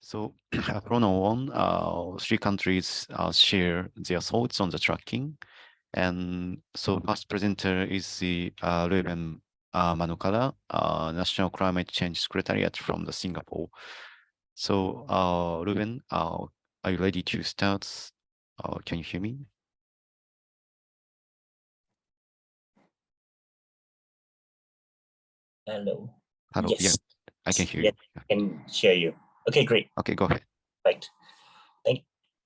So from now on, three countries share their thoughts on the tracking. And so first presenter is the Ruben Manukala, National Climate Change Secretariat from the Singapore. So Ruben, are you ready to start? Can you hear me? Hello. Hello. Yes. Yeah, I can hear yes, you. I can hear you. Okay, great. Okay, go ahead. Right. Thank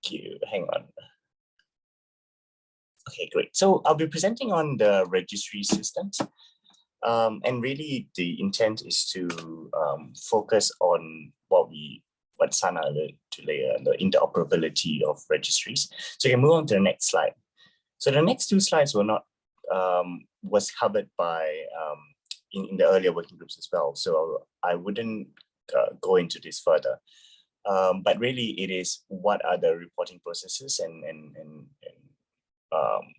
you. Hang on. Okay, great. So I'll be presenting on the registry systems. And really the intent is to focus on what Sana alluded to later, the interoperability of registries. So you can move on to the next slide. So the next two slides were not was covered by in the earlier working groups as well. So I wouldn't go into this further. But really, it is what are the reporting processes and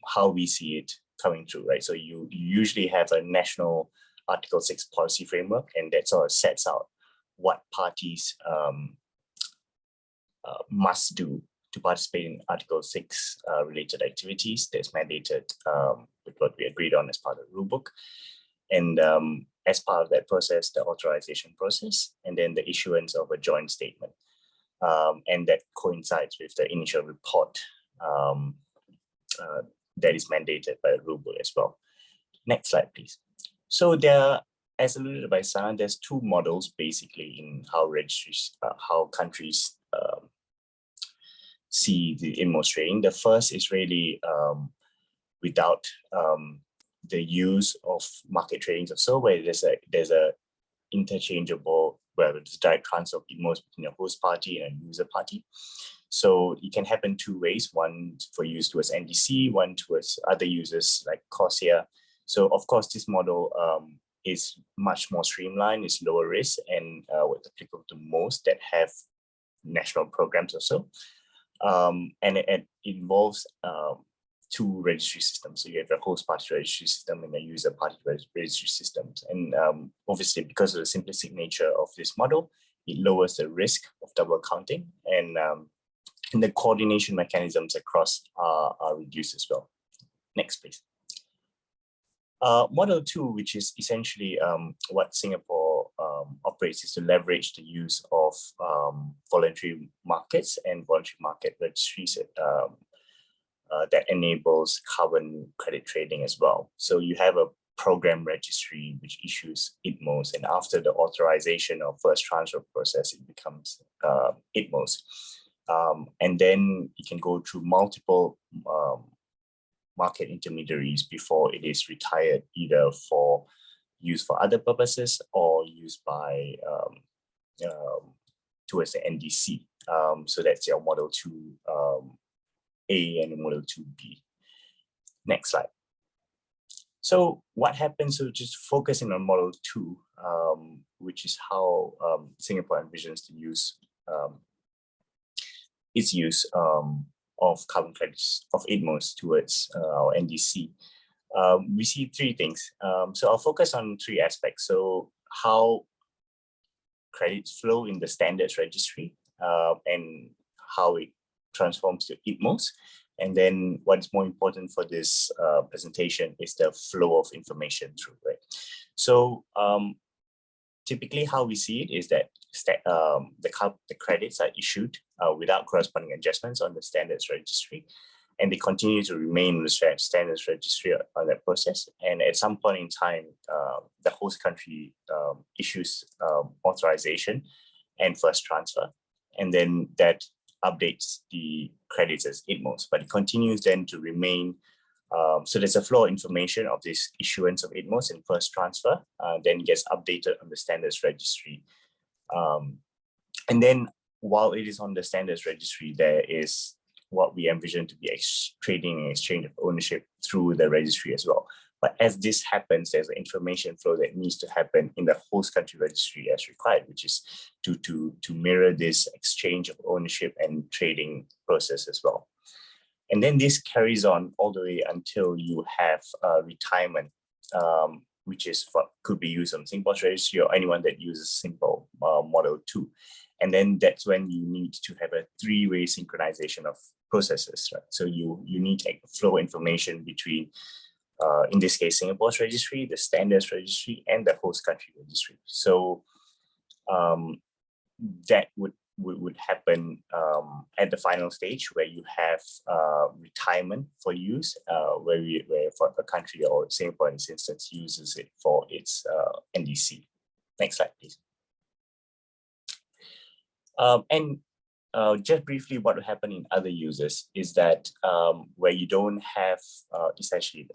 how we see it coming through, right? So you usually have a national Article 6 policy framework, and that sort of sets out what parties must do to participate in Article 6 related activities that's mandated with what we agreed on as part of the rulebook. And as part of that process, the authorization process, and then the issuance of a joint statement. And that coincides with the initial report that is mandated by the rulebook as well. Next slide, please. So there, as alluded by Sana, there's two models basically in how registries, how countries see the INMOS trading. The first is really without the use of market tradings or so, where there's a interchangeable, where there's direct transfer of INMOS between a host party and a user party. So it can happen two ways, one for use towards NDC, one towards other users like Corsair. So of course, this model is much more streamlined, it's lower risk, and what's applicable to most that have national programs or so. And it involves two registry systems. So you have a host party registry system and a user party registry systems. And obviously, because of the simplistic nature of this model, it lowers the risk of double counting, and the coordination mechanisms across are reduced as well. Next, please. Model 2, which is essentially what Singapore operates, is to leverage the use of voluntary markets and voluntary market registries that enables carbon credit trading as well. So you have a program registry which issues ITMOS, and after the authorization of first transfer process, it becomes ITMOS. And then you can go through multiple market intermediaries before it is retired, either for use for other purposes or used by towards the NDC. So that's your Model 2A and Model 2B. Next slide. So what happens, so just focusing on Model 2, which is how Singapore envisions to use its use of carbon credits of ITMOS towards our NDC. We see three things. So I'll focus on three aspects. So how credits flow in the standards registry and how it transforms to ITMOS. And then what's more important for this presentation is the flow of information through, right? So typically how we see it is that the credits are issued without corresponding adjustments on the standards registry, and they continue to remain in the standards registry on that process. And at some point in time, the host country issues authorization and first transfer, and then that updates the credits as ITMOS, but it continues then to remain. So there's a flow of information of this issuance of ITMOS and first transfer, then gets updated on the standards registry. And then while it is on the standards registry, there is what we envision to be trading and exchange of ownership through the registry as well. But as this happens, there's an information flow that needs to happen in the host country registry as required, which is to mirror this exchange of ownership and trading process as well. And then this carries on all the way until you have retirement, which is what could be used on Singapore's registry or anyone that uses simple Model 2. And then that's when you need to have a three-way synchronization of processes, right? So you need to flow information between, in this case, Singapore's registry, the standards registry, and the host country registry. So that would happen at the final stage, where you have retirement for use, where for a country, or Singapore in this instance, uses it for its NDC. Next slide, please. And just briefly, what will happen in other users is that where you don't have essentially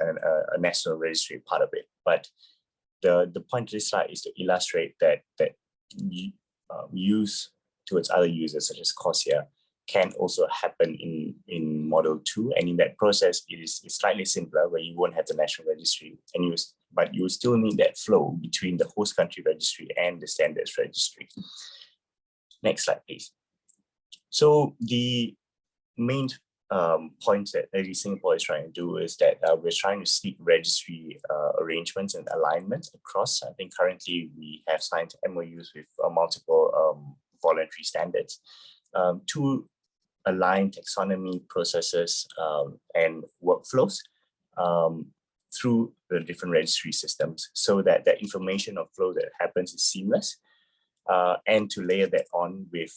a national registry part of it, but the point of this slide is to illustrate that use towards other users such as COSIA can also happen in Model 2, and in that process it is slightly simpler, where you won't have the national registry, and but you will still need that flow between the host country registry and the standards registry. Next slide, please. So the main point that AD Singapore is trying to do is that we're trying to seek registry arrangements and alignments across. I think currently we have signed MOUs with multiple voluntary standards to align taxonomy processes and workflows through the different registry systems, so that the information of flow that happens is seamless. And to layer that on with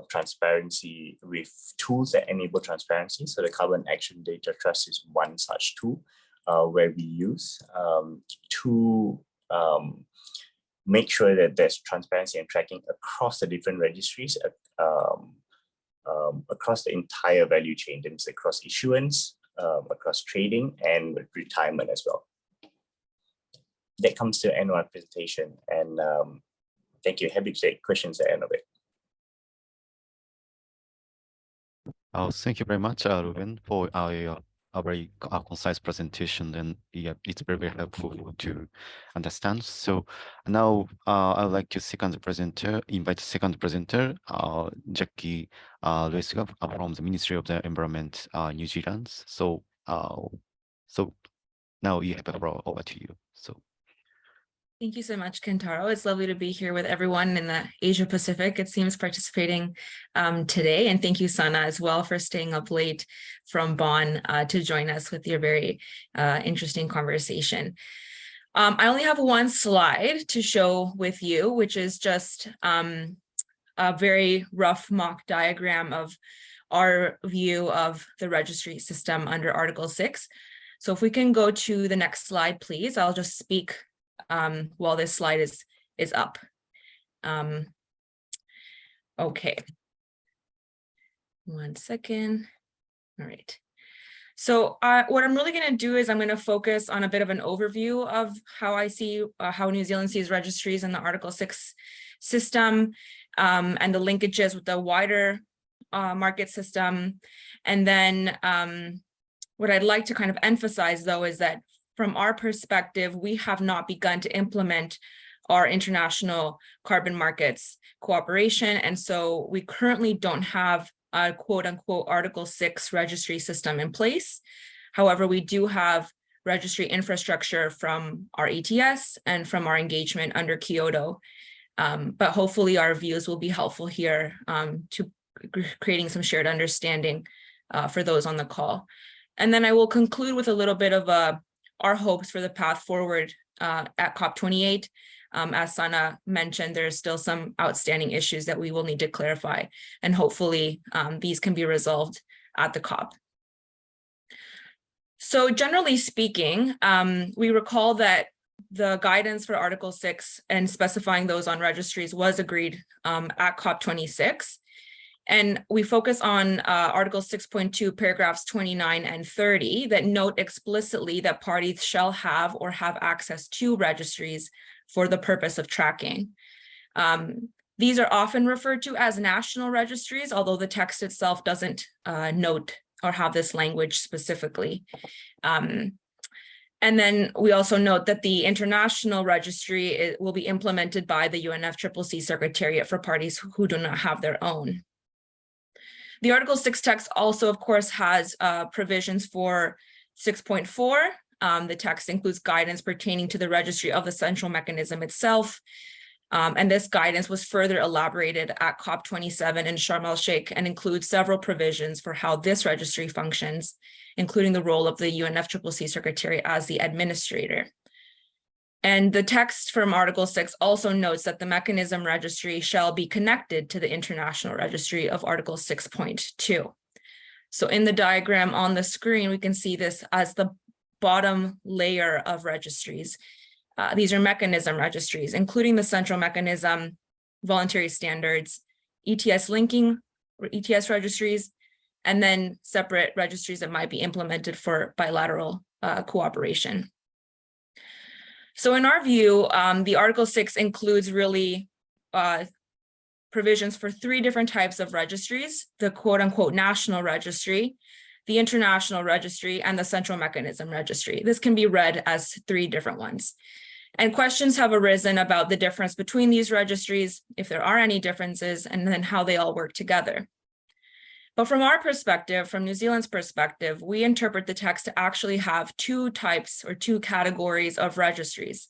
transparency, with tools that enable transparency. So the Carbon Action Data Trust is one such tool where we use to make sure that there's transparency and tracking across the different registries, across the entire value chain, that is across issuance, across trading, and retirement as well. That comes to the end of our presentation, and thank you. Happy to take questions at the end of it. Thank you very much, Ruben, for a very concise presentation, and yeah, it's very, very helpful to understand. So now I would like to invite the second presenter, Jackie Luesga from the Ministry of the Environment, New Zealand. So so now you have the floor, over to you. So. Thank you so much, Kentaro. It's lovely to be here with everyone in the Asia Pacific, it seems, participating today. And thank you, Sana, as well, for staying up late from Bonn to join us with your very interesting conversation. I only have one slide to show with you, which is just a very rough mock diagram of our view of the registry system under Article 6. So if we can go to the next slide, please, I'll just speak while this slide is up. Okay. 1 second. All right. So what I'm really going to do is I'm going to focus on a bit of an overview of how I see how New Zealand sees registries in the Article 6 system, and the linkages with the wider market system. And then what I'd like to kind of emphasize, though, is that from our perspective, we have not begun to implement our international carbon markets cooperation. And so we currently don't have a quote unquote Article 6 registry system in place. However, we do have registry infrastructure from our ETS and from our engagement under Kyoto. But hopefully our views will be helpful here to creating some shared understanding for those on the call. And then I will conclude with a little bit of our hopes for the path forward at COP28. As Sana mentioned, there's still some outstanding issues that we will need to clarify, and hopefully these can be resolved at the COP. So generally speaking, we recall that the guidance for Article 6 and specifying those on registries was agreed at COP26. And we focus on Article 6.2, paragraphs 29 and 30 that note explicitly that parties shall have or have access to registries for the purpose of tracking. These are often referred to as national registries, although the text itself doesn't note or have this language specifically. And then we also note that the international registry will be implemented by the UNFCCC Secretariat for parties who do not have their own. The Article 6 text also, of course, has provisions for 6.4. The text includes guidance pertaining to the registry of the central mechanism itself. And this guidance was further elaborated at COP27 in Sharm el-Sheikh and includes several provisions for how this registry functions, including the role of the UNFCCC Secretary as the administrator. And the text from Article 6 also notes that the mechanism registry shall be connected to the international registry of Article 6.2. So in the diagram on the screen, we can see this as the bottom layer of registries. These are mechanism registries, including the central mechanism, voluntary standards, ETS linking or ETS registries, and then separate registries that might be implemented for bilateral cooperation. So in our view, the Article 6 includes really provisions for 3 different types of registries: the quote unquote national registry, the international registry, and the central mechanism registry. This can be read as 3 different ones. And questions have arisen about the difference between these registries, if there are any differences, and then how they all work together. But from our perspective, from New Zealand's perspective, we interpret the text to actually have 2 types or 2 categories of registries.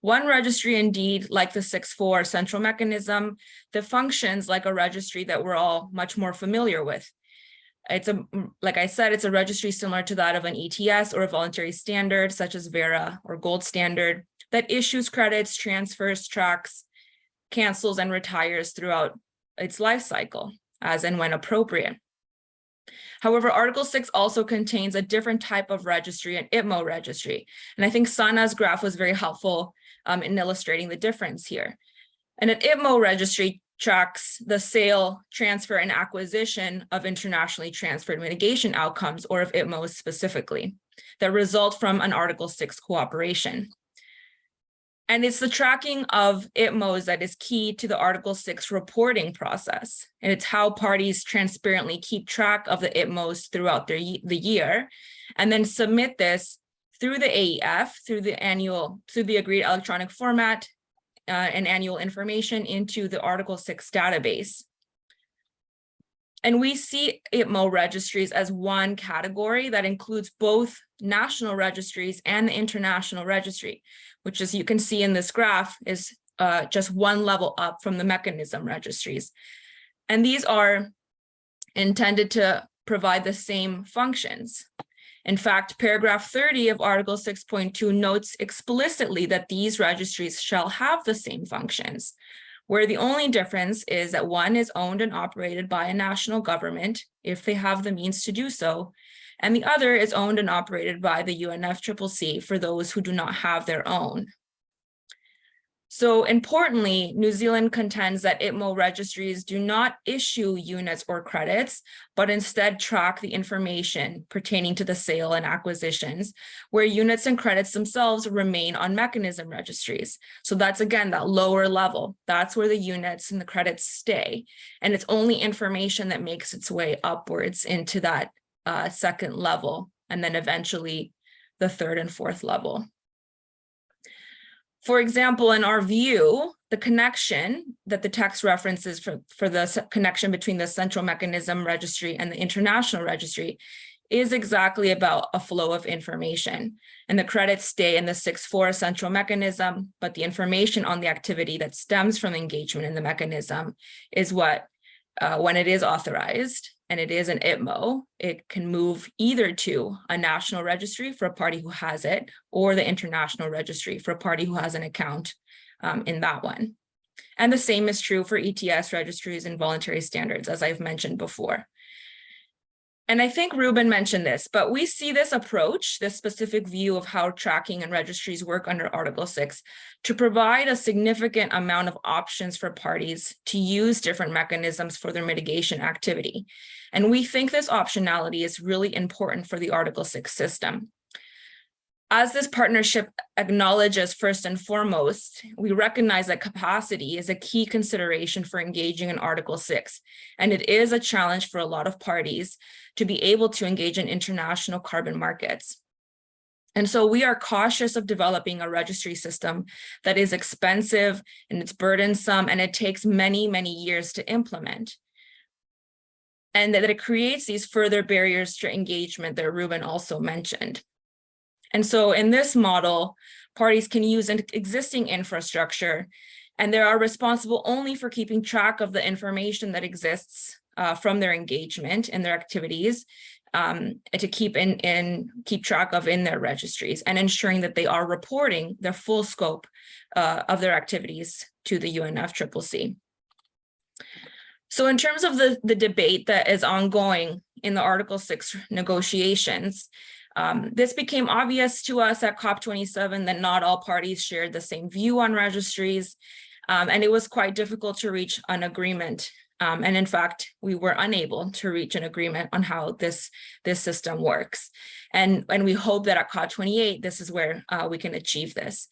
One registry, indeed, like the 6.4 central mechanism, that functions like a registry that we're all much more familiar with. It's like I said, it's a registry similar to that of an ETS or a voluntary standard, such as VERA or Gold Standard, that issues credits, transfers, tracks, cancels, and retires throughout its life cycle, as and when appropriate. However, Article 6 also contains a different type of registry, an ITMO registry. And I think Sana's graph was very helpful in illustrating the difference here. And an ITMO registry tracks the sale, transfer, and acquisition of internationally transferred mitigation outcomes, or of ITMOs specifically, that result from an Article 6 cooperation. And it's the tracking of ITMOs that is key to the Article 6 reporting process. And it's how parties transparently keep track of the ITMOs throughout the year, and then submit this through the AEF, through the agreed electronic format and annual information into the Article 6 database. And we see ITMO registries as one category that includes both national registries and the international registry, which, as you can see in this graph, is just one level up from the mechanism registries. And these are intended to provide the same functions. In fact, paragraph 30 of Article 6.2 notes explicitly that these registries shall have the same functions, where the only difference is that one is owned and operated by a national government, if they have the means to do so, and the other is owned and operated by the UNFCCC for those who do not have their own. So importantly, New Zealand contends that ITMO registries do not issue units or credits, but instead track the information pertaining to the sale and acquisitions, where units and credits themselves remain on mechanism registries. So that's, again, that lower level. That's where the units and the credits stay. And it's only information that makes its way upwards into that second level, and then eventually the 3rd and 4th level. For example, in our view, the connection that the text references for the connection between the central mechanism registry and the international registry is exactly about a flow of information. And the credits stay in the 6.4 central mechanism, but the information on the activity that stems from engagement in the mechanism is what, when it is authorized, and it is an ITMO, it can move either to a national registry for a party who has it, or the international registry for a party who has an account in that one. And the same is true for ETS registries and voluntary standards, as I've mentioned before. And I think Ruben mentioned this, but we see this approach, this specific view of how tracking and registries work under Article 6, to provide a significant amount of options for parties to use different mechanisms for their mitigation activity. And we think this optionality is really important for the Article 6 system. As this partnership acknowledges, first and foremost, we recognize that capacity is a key consideration for engaging in Article 6, and it is a challenge for a lot of parties to be able to engage in international carbon markets. And so we are cautious of developing a registry system that is expensive and it's burdensome, and it takes many, many years to implement. And that it creates these further barriers to engagement that Ruben also mentioned. And so in this model, parties can use an existing infrastructure and they are responsible only for keeping track of the information that exists from their engagement and their activities to keep track of in their registries, and ensuring that they are reporting their full scope of their activities to the UNFCCC. So in terms of the debate that is ongoing in the Article 6 negotiations, this became obvious to us at COP27 that not all parties shared the same view on registries, and it was quite difficult to reach an agreement. And in fact, we were unable to reach an agreement on how this system works. And we hope that at COP28, this is where we can achieve this.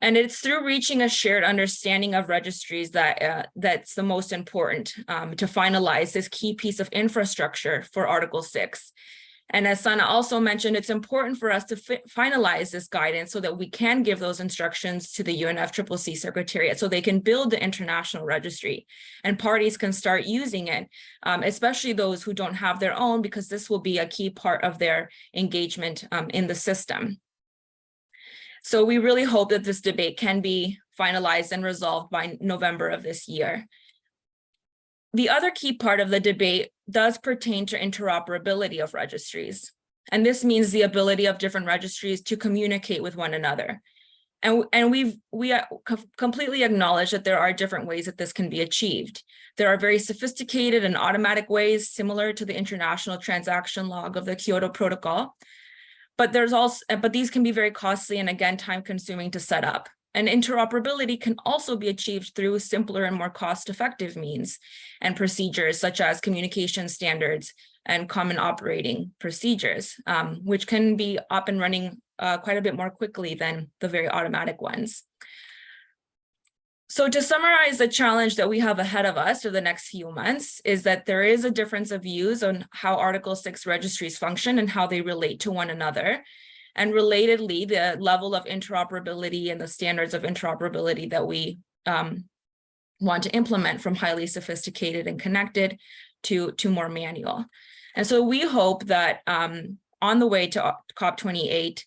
And it's through reaching a shared understanding of registries that that's the most important to finalize this key piece of infrastructure for Article 6. And as Sana also mentioned, it's important for us to finalize this guidance so that we can give those instructions to the UNFCCC Secretariat so they can build the international registry and parties can start using it, especially those who don't have their own, because this will be a key part of their engagement in the system. So we really hope that this debate can be finalized and resolved by November of this year. The other key part of the debate does pertain to interoperability of registries. And this means the ability of different registries to communicate with one another. And we completely acknowledge that there are different ways that this can be achieved. There are very sophisticated and automatic ways similar to the international transaction log of the Kyoto Protocol. But these can be very costly and again, time consuming to set up. And interoperability can also be achieved through simpler and more cost-effective means and procedures such as communication standards and common operating procedures, which can be up and running quite a bit more quickly than the very automatic ones. So to summarize the challenge that we have ahead of us for the next few months is that there is a difference of views on how Article 6 registries function and how they relate to one another. And relatedly, the level of interoperability and the standards of interoperability that we want to implement, from highly sophisticated and connected to more manual. And so we hope that on the way to COP28,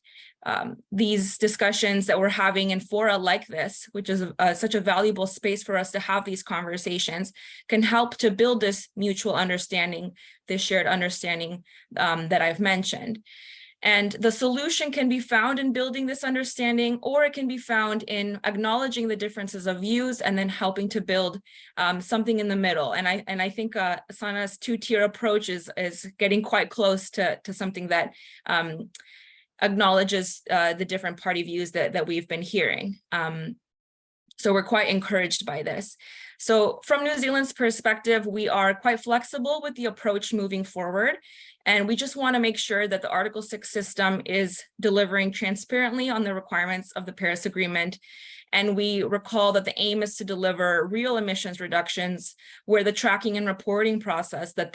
these discussions that we're having in fora like this, which is such a valuable space for us to have these conversations, can help to build this mutual understanding, this shared understanding that I've mentioned. And the solution can be found in building this understanding, or it can be found in acknowledging the differences of views and then helping to build something in the middle. And I think Sana's two-tier approach is getting quite close to something that acknowledges the different party views that we've been hearing. So we're quite encouraged by this. So from New Zealand's perspective, we are quite flexible with the approach moving forward. And we just want to make sure that the Article 6 system is delivering transparently on the requirements of the Paris Agreement. And we recall that the aim is to deliver real emissions reductions where the tracking and reporting process that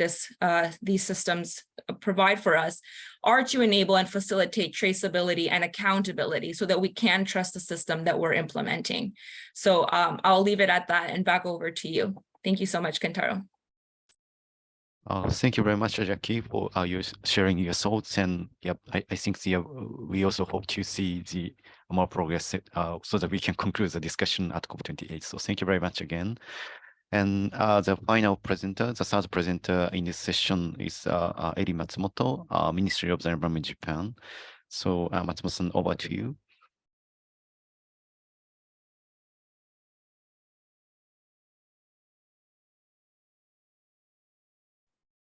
these systems provide for us are to enable and facilitate traceability and accountability so that we can trust the system that we're implementing. So I'll leave it at that and back over to you. Thank you so much, Kentaro. Thank you very much, Jackie, for you sharing your thoughts. And yep, I think we also hope to see the more progress so that we can conclude the discussion at COP28. So thank you very much again. And the final presenter, the third presenter in this session is Eri Matsumoto, Ministry of the Environment, Japan. So Matsumoto-san, over to you.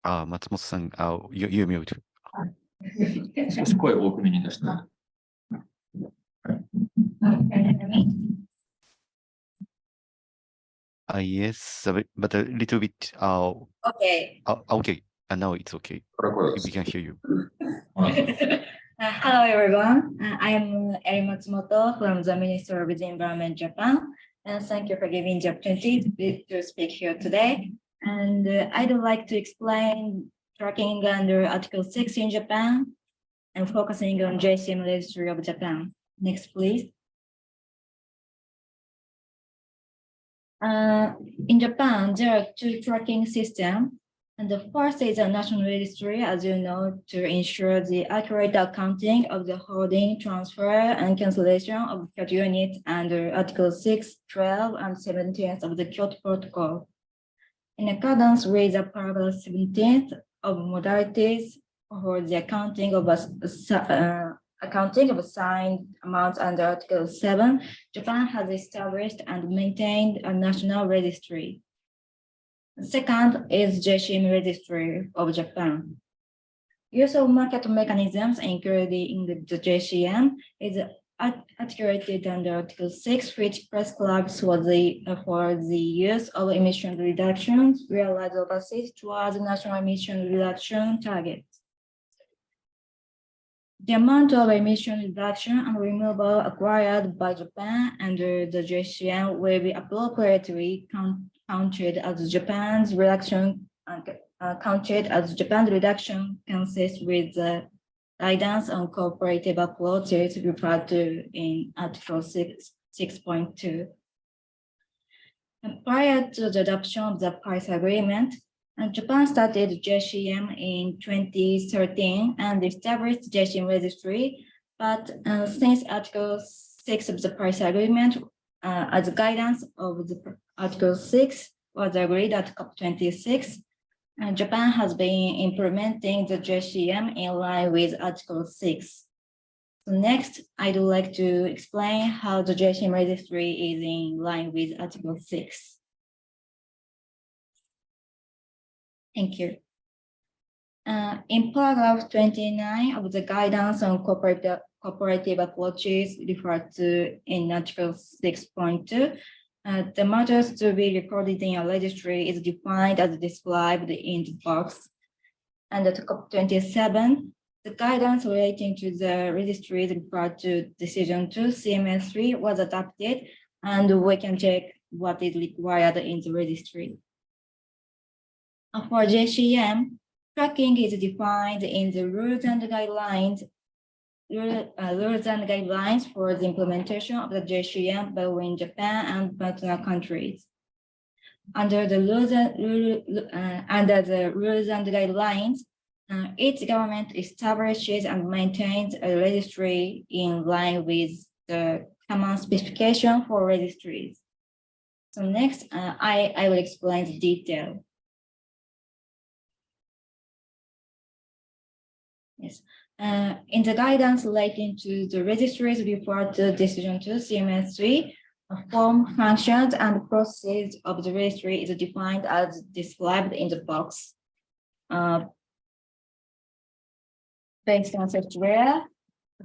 Matsumoto-san, you're muted. 少し声を多めに出して。Yes, but a little bit. Okay. Okay, and now it's okay. We can hear you. Hello, everyone. I am Eri Matsumoto from the Ministry of the Environment, Japan. And thank you for giving the opportunity to speak here today. And I'd like to explain tracking under Article 6 in Japan and focusing on JCM Registry of Japan. Next, please. In Japan, there are two tracking systems, And the first is a national registry, as you know, to ensure the accurate accounting of the holding, transfer, and cancellation of Kyoto units under Article 6, 12, and 17 of the Kyoto Protocol. In accordance with the Paragraph 17 of modalities for the accounting of assigned amounts under Article 7, Japan has established and maintained a national registry. The second is JCM Registry of Japan. Use of market mechanisms, including the JCM, is articulated under Article 6, which prescribes for the use of emission reductions realized overseas towards national emission reduction targets. The amount of emission reduction and removal acquired by Japan under the JCM will be appropriately counted as Japan's reduction consists with the guidance on cooperative approaches referred to in Article 6.2. Prior to the adoption of the Paris Agreement, Japan started JCM in 2013 and established JCM registry, but since Article 6 of the Paris Agreement, as guidance of the Article 6 was agreed at COP26, Japan has been implementing the JCM in line with Article 6. So next, I'd like to explain how the JCM registry is in line with Article 6. Thank you. In paragraph 29 of the guidance on cooperative approaches referred to in Article 6.2, the matters to be recorded in a registry is defined as described in the box. And at COP27, the guidance relating to the registries referred to Decision 2 CMS3 was adopted, and we can check what is required in the registry. For JCM, tracking is defined in the rules and guidelines for the implementation of the JCM between Japan and partner countries. Under the rules and guidelines, each government establishes and maintains a registry in line with the common specification for registries. So next, I will explain the detail. Yes. In the guidance relating to the registries referred to Decision 2 CMS3, form, functions, and processes of the registry is defined as described in the box. Based on software,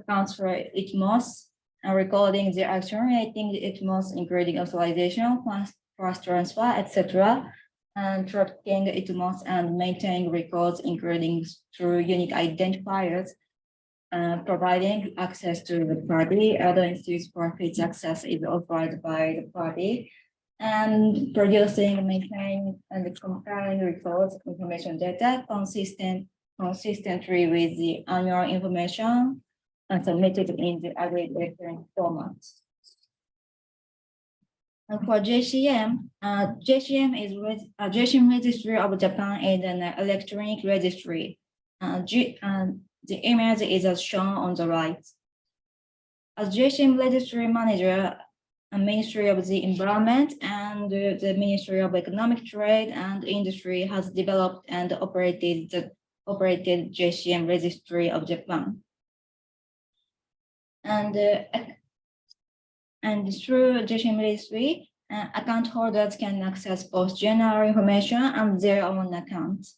accounts for ITMOS, and recording the action relating the ITMOS, including authorization, fast transfer, etc., and tracking ITMOS and maintaining records, including through unique identifiers, providing access to the party. Other institutes for which access is authorized by the party, and producing, maintaining, and comparing records, information data consistently with the annual information and submitted in the agreed electronic format. And for JCM, JCM Registry of Japan is an electronic registry. The image is as shown on the right. As JCM Registry Manager, a Ministry of the Environment and the Ministry of Economic Trade and Industry has developed and operated JCM Registry of Japan. And through JCM Registry, account holders can access both general information and their own accounts.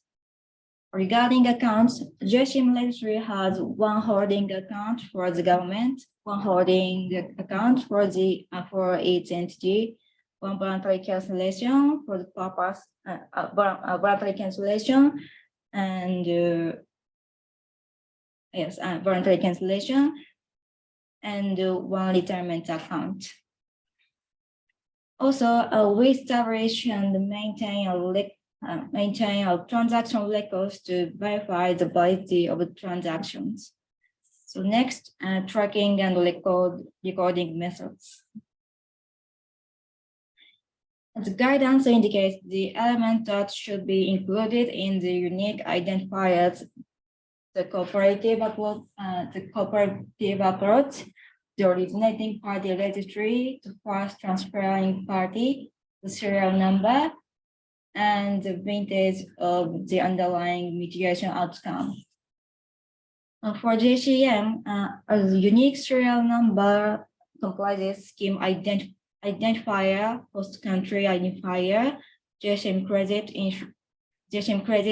Regarding accounts, JCM Registry has one holding account for the government, one holding account for each entity, one voluntary cancellation for the purpose voluntary cancellation, and voluntary cancellation, and one retirement account. Also, we establish and maintain our transaction records to verify the validity of the transactions. So next, tracking and recording methods. The guidance indicates the element that should be included in the unique identifiers, the cooperative approach, the originating party registry, the first transferring party, the serial number, and the vintage of the underlying mitigation outcome. For JCM, a unique serial number comprises scheme identifier, host country identifier, JSM credit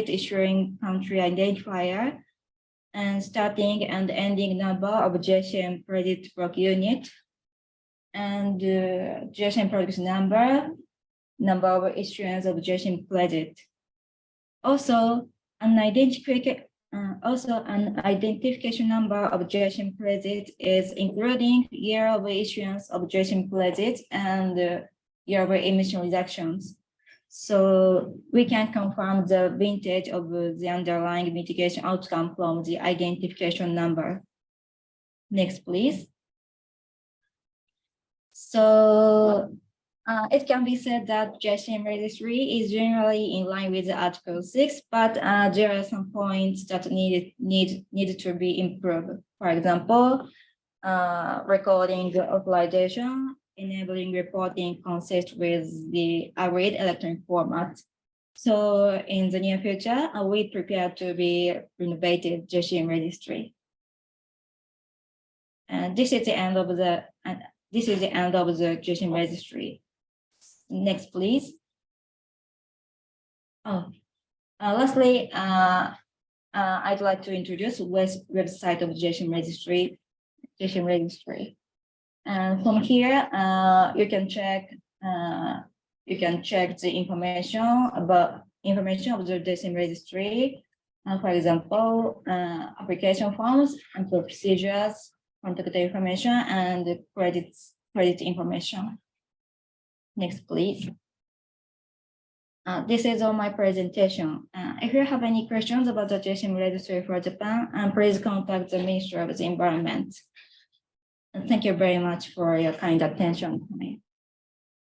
issuing country identifier, and starting and ending number of JSM credit block unit, and JSM product number of issuance of JSM credit. Also, an identification number of JSM credit is including year of issuance of JSM credit and year of emission reductions. So we can confirm the vintage of the underlying mitigation outcome from the identification number. Next, please. So it can be said that JSM registry is generally in line with Article 6, but there are some points that need to be improved. For example, recording the authorization, enabling reporting consist with the agreed electronic format. So in the near future, we prepare to be renovated JSM registry. And this is the end of the JSM registry. Next, please. Lastly, I'd like to introduce the website of JSM registry. And from here, you can check the information of the JSM registry. For example, application forms and procedures, contact information, and credit information. Next, please. This is all my presentation. If you have any questions about the JSM registry for Japan, please contact the Ministry of the Environment. And thank you very much for your kind attention to me.